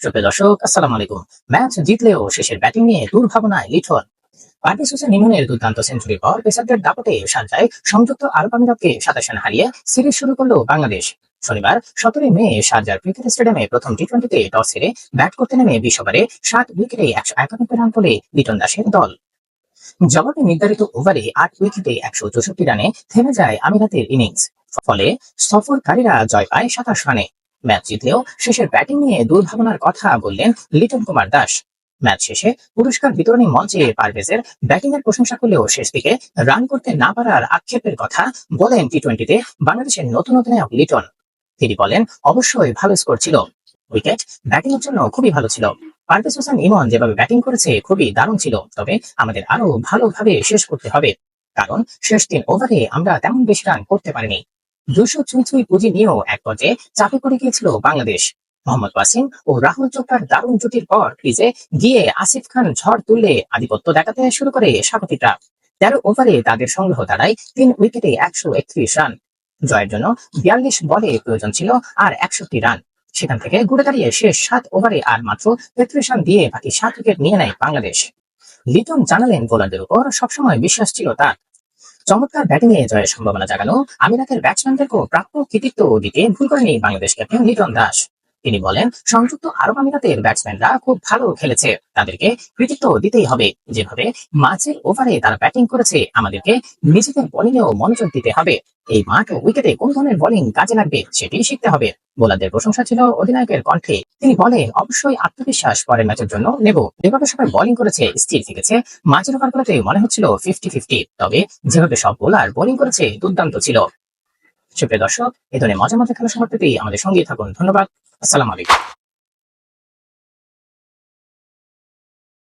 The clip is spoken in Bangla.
সুপ্রিয় দর্শক, আসসালামু আলাইকুম। ম্যাচ জিতলেও শেষের ব্যাটিং নিয়ে দুর্ভাবনায় লিটন। পারভেজ হোসেন ইমনের দুর্দান্ত সেঞ্চুরির পর পেসারদের দাপটে শারজায় সংযুক্ত আরব আমিরাতকে 27 রানে হারিয়ে সিরিজ শুরু করলো বাংলাদেশ। শনিবার 17 মে শারজার ক্রিকেট স্টেডিয়ামে প্রথম টি-20তে টস হেরে ব্যাট করতে নেমে 20 ওভারে 7 উইকেটে 191 রান তোলে লিটন দাসের দল। জবাবে নির্ধারিত ওভারে 8 উইকেটে 164 রানে থেমে যায় আমিরাতের ইনিংস। ফলে সফরকারীরা জয় পায় 27 রানে। ম্যাচ জিতলেও শেষের ব্যাটিং নিয়ে দুর্ভাবনার কথা বললেন লিটন কুমার দাস। ম্যাচ শেষে পুরস্কার বিতরণী মঞ্চে পারভেজের ব্যাটিং এর প্রশংসা করলেও শেষ দিকে রান করতে না পারার আক্ষেপের কথা বলেন টি-20তে বাংলাদেশের নতুন অধিনায়ক লিটন। তিনি বলেন, অবশ্যই ভালো স্কোর ছিল, উইকেট ব্যাটিং এর জন্য খুবই ভালো ছিল। পারভেজ হোসেন ইমন যেভাবে ব্যাটিং করেছে খুবই দারুণ ছিল, তবে আমাদের আরো ভালোভাবে শেষ করতে হবে, কারণ শেষ 3 ওভারে আমরা তেমন বেশি রান করতে পারিনি। 200 পুঁজি নিয়েও এক পর্যায়ে চাপে পড়ে গিয়েছিল বাংলাদেশ। মোহাম্মদ ওয়াসিম ও রাহুল চোপড়ার দারুণ জুটির পর ক্রিজে গিয়ে আসিফ খান ঝড় তুললে আধিপত্য দেখাতে শুরু করে স্বাগতিকরা। 13 ওভারে তাদের সংগ্রহ দাঁড়ায় 3 উইকেটে 131 রান। জয়ের জন্য 42 বলে প্রয়োজন ছিল আর 61 রান। সেখান থেকে ঘুরে দাঁড়িয়ে শেষ 7 ওভারে আর মাত্র 33 রান দিয়ে বাকি 7 উইকেট নিয়ে নেয় বাংলাদেশ। লিটন জানালেন, বোলারদের উপর সবসময় বিশ্বাস ছিল তার। চমৎকার ব্যাটিং এ জয়ের সম্ভাবনা জাগানো আমিরাতের ব্যাটসম্যানদেরকেও প্রাপ্য কৃতিত্ব দিতে ভুল করেনি বাংলাদেশ ক্যাপ্টেন লিটন দাস। তিনি বলেন, সংযুক্ত আরব আমিরাতের ব্যাটসম্যানরা খুব ভালো খেলেছে, তাদেরকে কৃতিত্ব দিতেই হবে। যেভাবে মাঝের ওভারে তারা ব্যাটিং করেছে, আমাদেরকে নিজেদের বোলিংয়েও মনোযোগ দিতে হবে। এই মাঠ ও উইকেটে কোন ধরনের বোলিং কাজে লাগবে সেটি শিখতে হবে। বোলারদের প্রশংসা ছিল অধিনায়কের কণ্ঠে। তিনি বলেন, অবশ্যই আত্মবিশ্বাস পরের ম্যাচের জন্য নেব। যেভাবে সবাই বোলিং করেছে, স্থির থেকেছে, মাঝের ওভারগুলোতে মনে হচ্ছিল 50-50, তবে যেভাবে সব বোলার বোলিং করেছে দুর্দান্ত ছিল। সুপ্রিয় দর্শক, এ ধরনের মজার খেলা সমাপ্তিতেই আমাদের সঙ্গেই থাকুন। ধন্যবাদ। আসসালামু আলাইকুম।